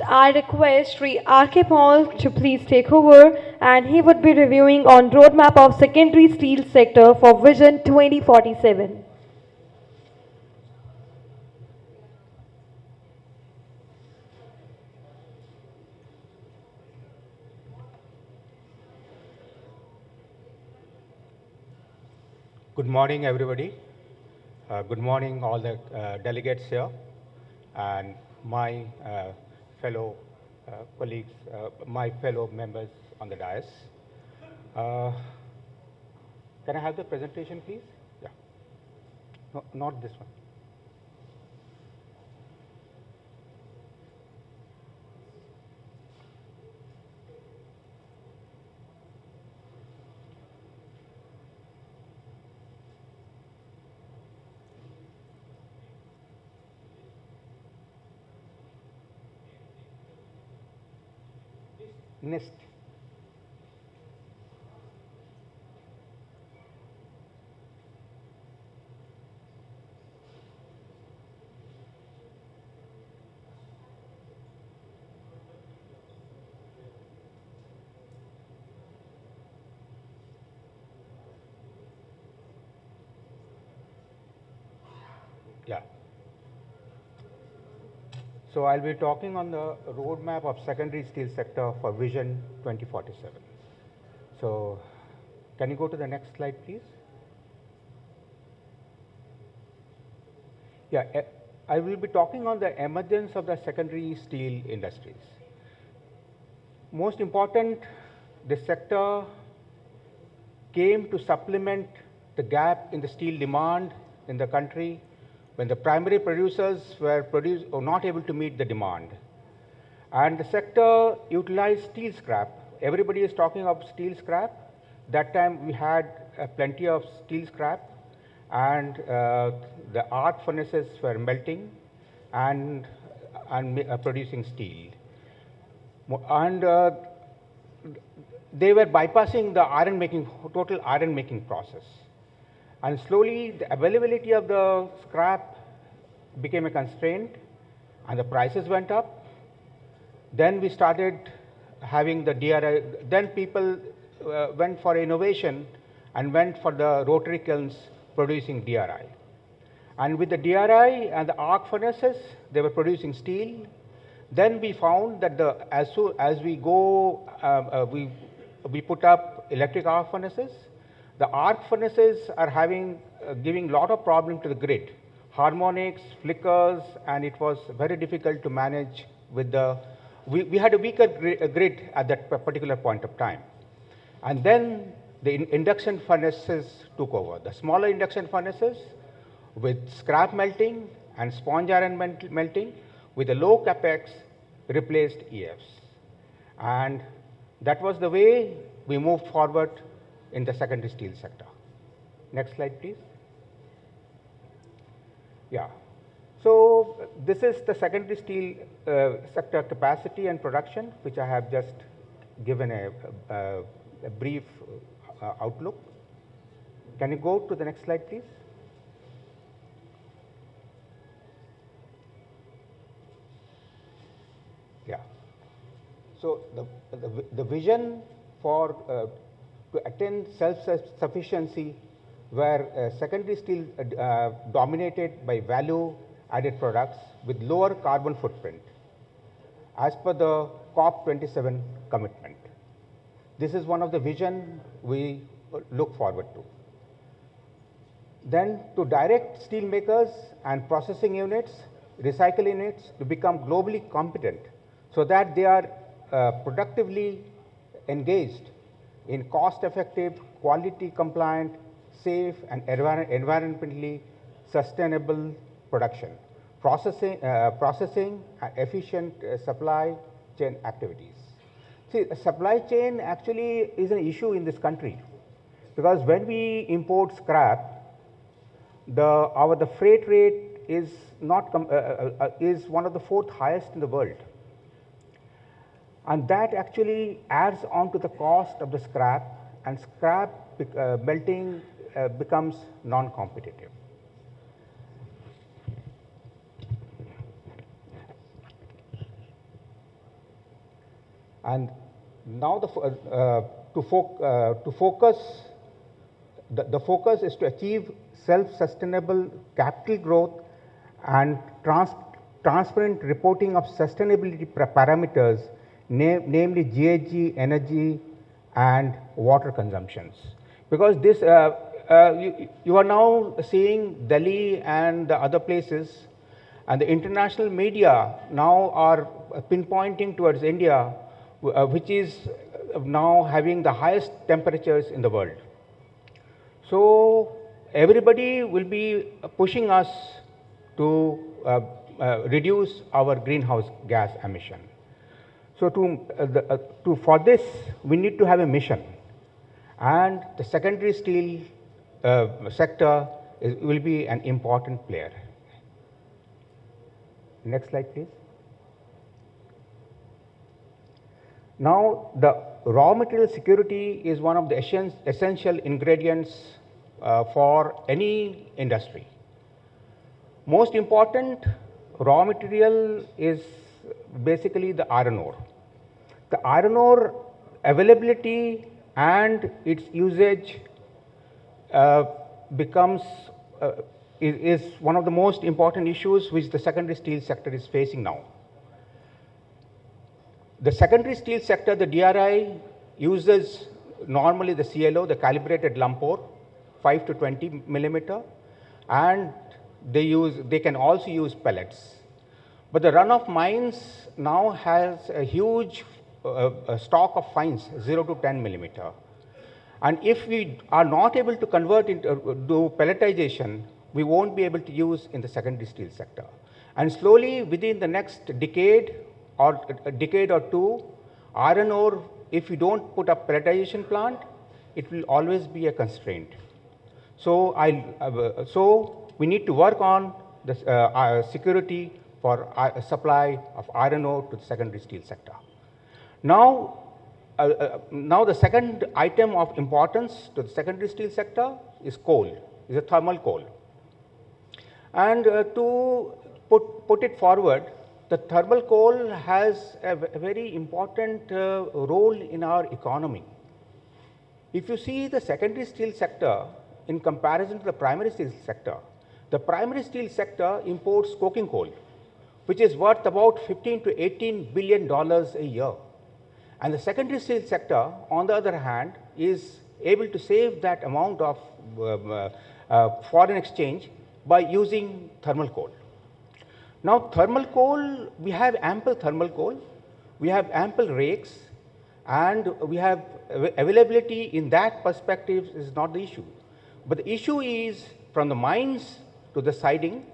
I request Shri R.K. Paul to please take over, and he would be reviewing on roadmap of secondary steel sector for Vision 2047. Good morning, everybody. Good morning, all the delegates here, and my fellow colleagues, my fellow members on the dais. Uh, can I have the presentation, please? Yeah. No, not this one. NIST. Yeah. So I'll be talking on the roadmap of secondary steel sector for Vision 2047. So can you go to the next slide, please? Yeah, I will be talking on the emergence of the secondary steel industries. Most important, this sector came to supplement the gap in the steel demand in the country when the primary producers were not able to meet the demand. And the sector utilized steel scrap. Everybody is talking of steel scrap. That time we had plenty of steel scrap, and the arc furnaces were melting and producing steel. And they were bypassing the total iron making process. And slowly the availability of the scrap became a constraint and the prices went up. Then we started having the DRI, then people went for innovation and went for the rotary kilns producing DRI. And with the DRI and the arc furnaces, they were producing steel. Then we found that as we go, we put up electric arc furnaces. The arc furnaces are giving lot of problem to the grid, harmonics, flickers, and it was very difficult to manage with the. We had a weaker grid at that particular point of time, and then the induction furnaces took over. The smaller induction furnaces with scrap melting and sponge iron melting with a low capex replaced EFs. And that was the way we moved forward in the secondary steel sector. Next slide, please. Yeah. So this is the secondary steel sector capacity and production, which I have just given a brief outlook. Can you go to the next slide, please? Yeah. So the vision for to attain self-sufficiency, where secondary steel dominated by value-added products with lower carbon footprint, as per the COP27 commitment. This is one of the vision we look forward to. Then to direct steel makers and processing units, recycle units to become globally competent so that they are productively engaged in cost-effective, quality-compliant, safe, and environmentally sustainable production, processing, efficient supply chain activities. See, supply chain actually is an issue in this country because when we import scrap, the freight rate is is one of the 4th highest in the world. And that actually adds on to the cost of the scrap, and scrap melting becomes non-competitive. And now to focus, the focus is to achieve self-sustainable capital growth and transparent reporting of sustainability parameters, namely GHG, energy, and water consumptions. Because this, you are now seeing Delhi and the other places, and the international media now are pinpointing towards India, which is now having the highest temperatures in the world. So everybody will be pushing us to reduce our greenhouse gas emission. So for this, we need to have a mission, and the secondary steel sector will be an important player. Next slide, please. Now, the raw material security is one of the essential ingredients for any industry. Most important raw material is basically the iron ore. The iron ore availability and its usage is one of the most important issues which the secondary steel sector is facing now. The secondary steel sector, the DRI, uses normally the CLO, the calibrated lump ore, 5 to 20 millimeter, and they can also use pellets. But the run of mines now has a huge stock of fines, 0 to 10 millimeter. And if we are not able to convert into do pelletization, we won't be able to use in the secondary steel sector. And slowly, within the next decade or a decade or two, iron ore, if you don't put up pelletization plant, it will always be a constraint. So we need to work on the security for supply of iron ore to the secondary steel sector. Now the second item of importance to the secondary steel sector is coal, is a thermal coal. And to put it forward, the thermal coal has a very important role in our economy. If you see the secondary steel sector in comparison to the primary steel sector, the primary steel sector imports coking coal, which is worth about $15 to $18 billion a year. And the secondary steel sector, on the other hand, is able to save that amount of foreign exchange by using thermal coal. Now, thermal coal, we have ample thermal coal, we have ample rakes, and we have availability in that perspective is not the issue. But the issue is from the mines to the siding,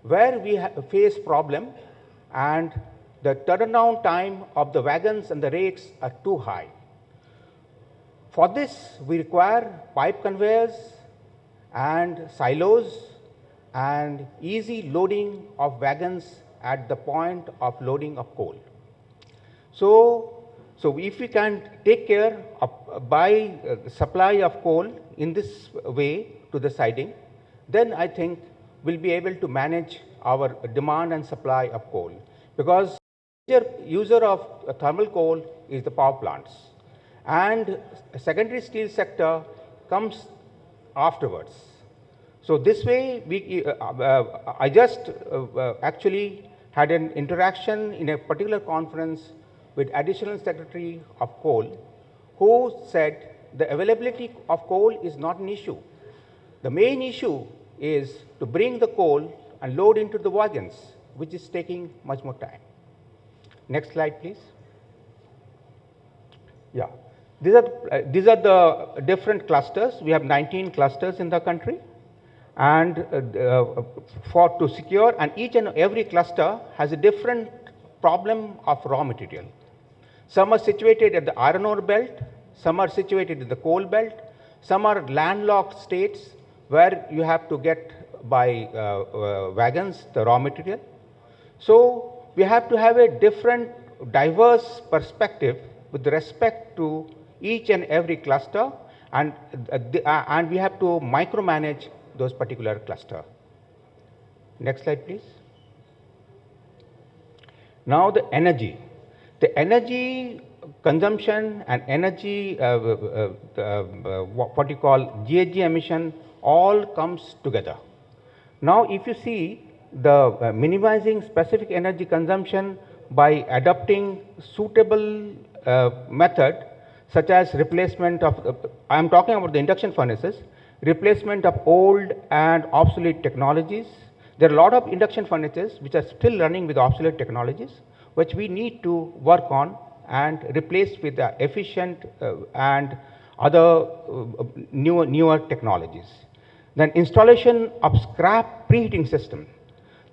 where we face problem, and the turnaround time of the wagons and the rakes are too high. For this, we require pipe conveyors and silos and easy loading of wagons at the point of loading of coal. So if we can take care of by supply of coal in this way to the siding, then I think we'll be able to manage our demand and supply of coal, because the major user of thermal coal is the power plants, and secondary steel sector comes afterwards. So this way, I just actually had an interaction in a particular conference with Additional Secretary of Coal, who said the availability of coal is not an issue. The main issue is to bring the coal and load into the wagons, which is taking much more time. Next slide, please. Yeah, these are the different clusters. We have 19 clusters in the country, and to secure, and each and every cluster has a different problem of raw material. Some are situated at the iron ore belt, some are situated in the coal belt, some are landlocked states where you have to get by wagons the raw material. So we have to have a different, diverse perspective with respect to each and every cluster, and we have to micromanage those particular cluster. Next slide, please. Now the energy. The energy consumption and energy, what you call GHG emission, all comes together. Now, if you see the minimizing specific energy consumption by adopting suitable method, such as replacement of, I am talking about the induction furnaces, replacement of old and obsolete technologies. There are a lot of induction furnaces which are still running with obsolete technologies, which we need to work on and replace with the efficient and other newer technologies. Then installation of scrap preheating system.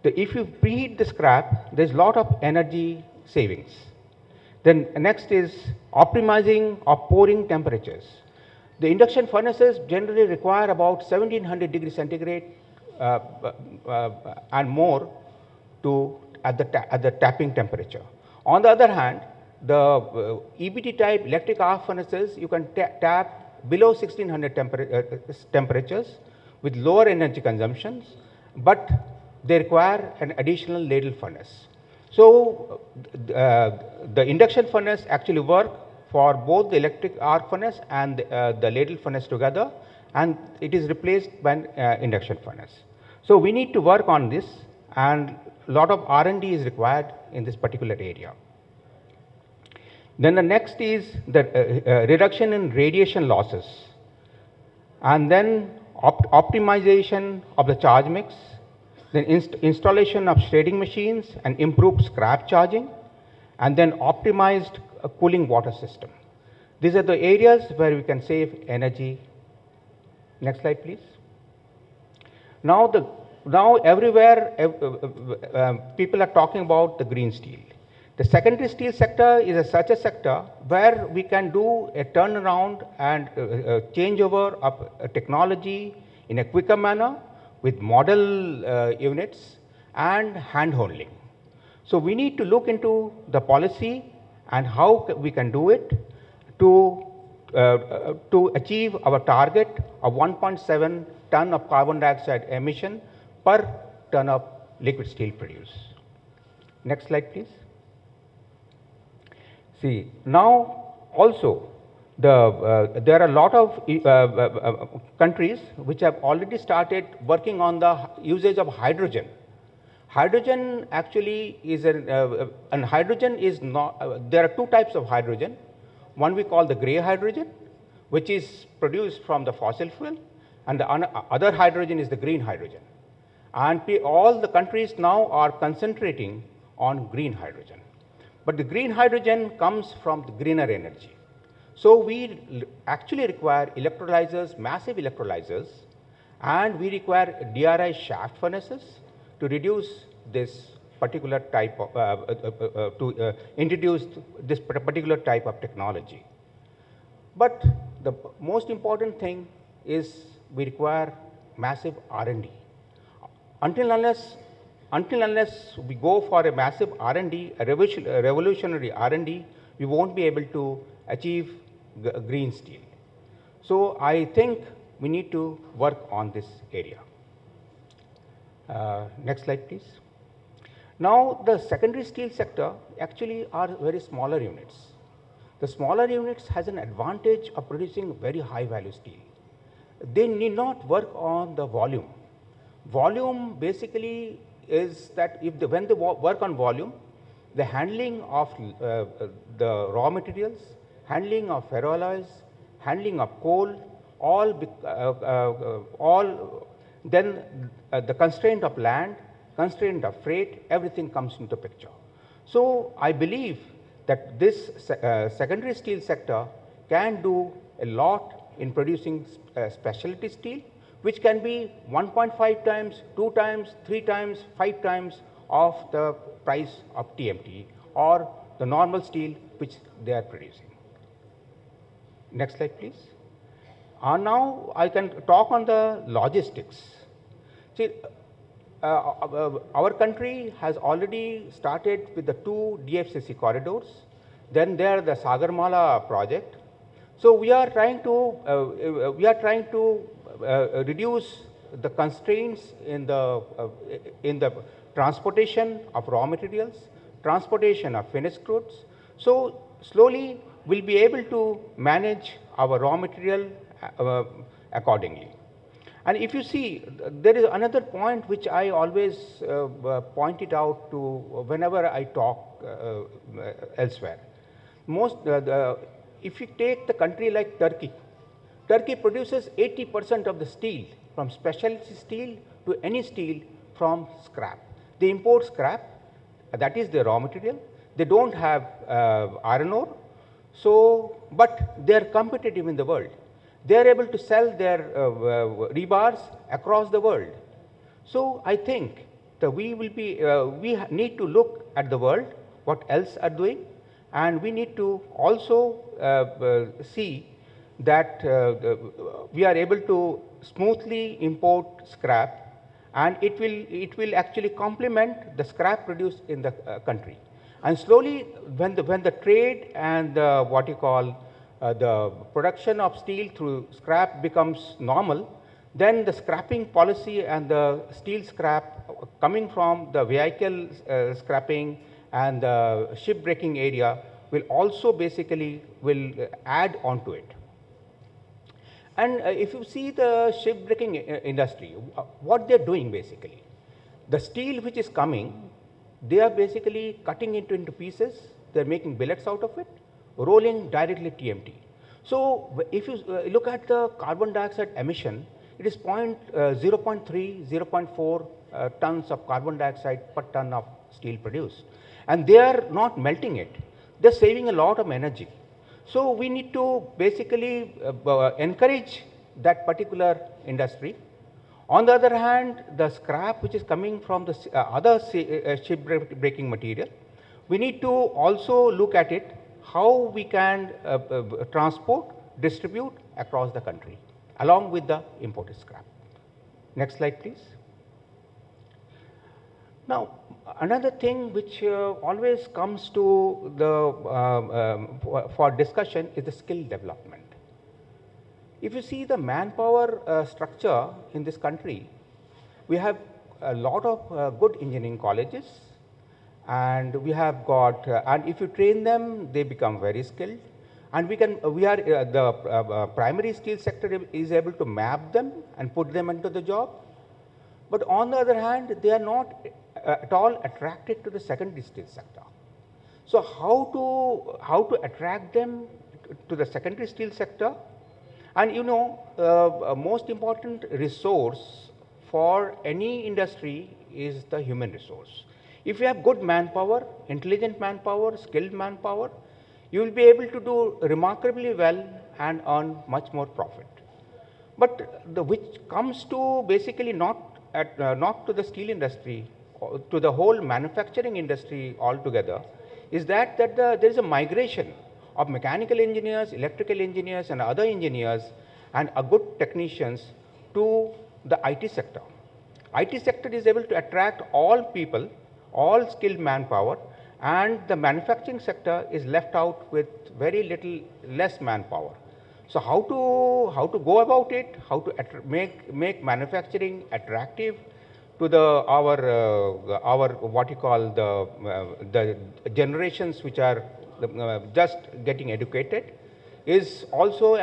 If you preheat the scrap, there's a lot of energy savings. Then next is optimizing of pouring temperatures. The induction furnaces generally require about 1700 degrees centigrade and more at the tapping temperature. On the other hand, the EBT type electric arc furnaces, you can tap below 1600 temperatures with lower energy consumptions, but they require an additional ladle furnace. So the induction furnace actually work for both the electric arc furnace and the ladle furnace together, and it is replaced by induction furnace. So we need to work on this, and a lot of R&D is required in this particular area. Then the next is the reduction in radiation losses, and then optimization of the charge mix, then installation of shredding machines and improved scrap charging, and then optimized cooling water system. These are the areas where we can save energy. Next slide, please. Now everywhere people are talking about the green steel. The secondary steel sector is such a sector where we can do a turnaround and changeover of technology in a quicker manner with model units and hand holding. So we need to look into the policy and how we can do it to achieve our target of 1.7 ton of carbon dioxide emission per ton of liquid steel produced. Next slide, please. See, now also there are a lot of countries which have already started working on the usage of hydrogen. Hydrogen actually is and hydrogen is not, there are two types of hydrogen. One we call the gray hydrogen, which is produced from the fossil fuel, and the other hydrogen is the green hydrogen. And all the countries now are concentrating on green hydrogen. But the green hydrogen comes from the greener energy. So we actually require electrolyzers, massive electrolyzers, and we require DRI shaft furnaces to reduce this particular type of, to introduce this particular type of technology. But the most important thing is we require massive R&D. Until unless we go for a massive R&D, a revolutionary R&D, we won't be able to achieve green steel. So I think we need to work on this area. Next slide, please. Now, the secondary steel sector actually are very smaller units. The smaller units has an advantage of producing very high value steel. They need not work on the volume. Volume basically is that when they work on volume, the handling of the raw materials, handling of ferroalloys, handling of coal, then the constraint of land, constraint of freight, everything comes into picture. So I believe that this secondary steel sector can do a lot in producing specialty steel, which can be 1.5 times, 2 times, 3 times, 5 times of the price of TMT or the normal steel which they are producing. Next slide, please. Now I can talk on the logistics. See, our country has already started with the 2 DFCC corridors. Then there the Sagarmala project. So we are trying to reduce the constraints in the transportation of raw materials, transportation of finished goods. So slowly we'll be able to manage our raw material accordingly. And if you see, there is another point which I always point it out to whenever I talk elsewhere. If you take the country like Turkey, Turkey produces 80% of the steel, from specialty steel to any steel, from scrap. They import scrap, that is the raw material. They don't have iron ore, so, but they are competitive in the world. They are able to sell their rebars across the world. So I think that we need to look at the world, what else are doing, and we need to also see that we are able to smoothly import scrap, and it will actually complement the scrap produced in the country. And slowly, when the trade and what you call the production of steel through scrap becomes normal, then the scrapping policy and the steel scrap coming from the vehicle scrapping and the ship breaking area will also basically will add on to it. And if you see the ship breaking industry, what they're doing basically, the steel which is coming, they are basically cutting it into pieces, they're making billets out of it, rolling directly TMT. So if you look at the carbon dioxide emission, it is 0.3, 0.4 tons of carbon dioxide per ton of steel produced. And they are not melting it, they're saving a lot of energy. So we need to basically encourage that particular industry. On the other hand, the scrap which is coming from the other ship breaking material, we need to also look at it, how we can transport, distribute across the country, along with the imported scrap. Next slide, please. Now, another thing which always comes to the for discussion is the skill development. If you see the manpower structure in this country, we have a lot of good engineering colleges, and we have got, and if you train them, they become very skilled. And the primary steel sector is able to map them and put them into the job. But on the other hand, they are not at all attracted to the secondary steel sector. So how to attract them to the secondary steel sector? And you know, most important resource for any industry is the human resource. If you have good manpower, intelligent manpower, skilled manpower, you will be able to do remarkably well and earn much more profit. But which comes to basically not to the steel industry, to the whole manufacturing industry altogether, is that there is a migration of mechanical engineers, electrical engineers, and other engineers, and good technicians to the IT sector. IT sector is able to attract all people, all skilled manpower, and the manufacturing sector is left out with very less manpower. So how to go about it? How to make manufacturing attractive to our what you call the generations which are just getting educated, is also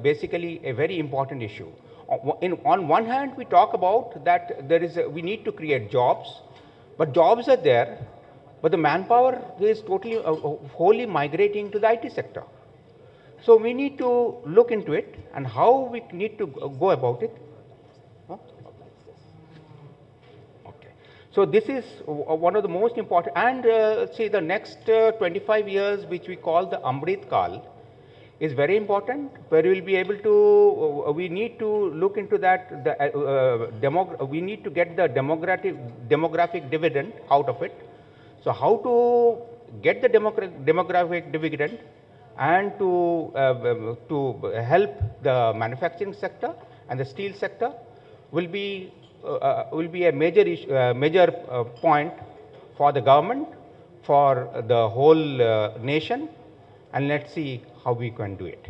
basically a very important issue. On one hand, we talk about that we need to create jobs, but jobs are there, but the manpower is totally wholly migrating to the IT sector. So we need to look into it and how we need to go about it. Okay. So this is one of the most important, and see, the next 25 years, which we call the Amrit Kal, is very important, where we will be able to, we need to look into that, we need to get the demographic dividend out of it. So how to get the demographic dividend and to help the manufacturing sector and the steel sector will be a major point for the government, for the whole nation, and let's see how we can do it.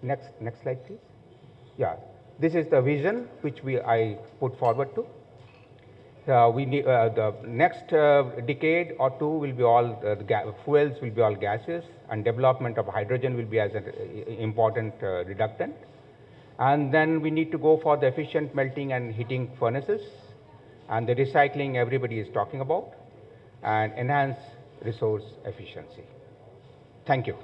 Next slide, please. Yeah, this is the vision which I put forward to. The next decade or two will be all fuels will be all gaseous, and development of hydrogen will be as an important reductant. And then we need to go for the efficient melting and heating furnaces, and the recycling everybody is talking about, and enhance resource efficiency. Thank you.